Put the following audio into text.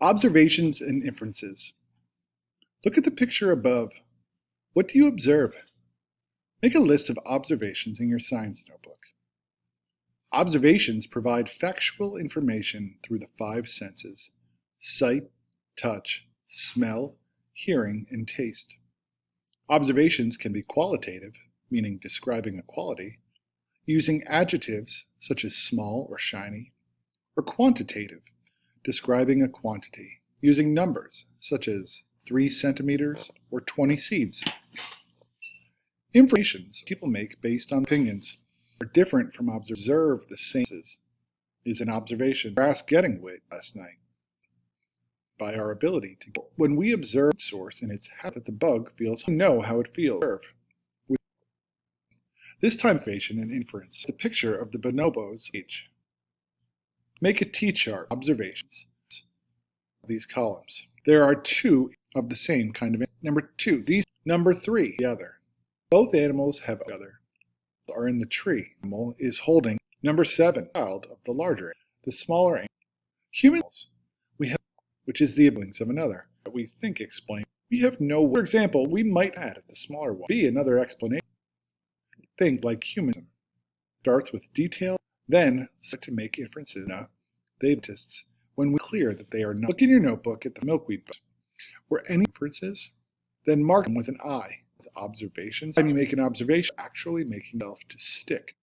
Observations and inferences. Look at the picture above. What do you observe? Make a list of observations in your science notebook. Observations provide factual information through the five senses: sight, touch, smell, hearing, and taste. Observations can be qualitative, meaning describing a quality, using adjectives such as small or shiny, or quantitative, describing a quantity, using numbers such as 3 centimeters or 20 seeds. Inferences people make based on opinions are different from observe the same. Is an observation grass getting wet last night? By our ability to when we observe the source and its habit that the bug feels, we know how it feels. This time observation and inference, the picture of the bonobos age. Make a T-chart observations of these columns. There are two of the same kind of number 2. These number 3 the other. Both animals have other are in the tree. Animal is holding number 7 child of the larger animal. The smaller animal. Humans we have which is the siblings of another that we think explain. We have no for example, we might add the smaller one be another explanation. Think like humanism. Starts with detail, then start to make inferences. They tests when we clear that they are not. Look in your notebook at the milkweed book. Were any inferences? Then mark them with an I. With observations. Time you make an observation, actually making yourself to stick.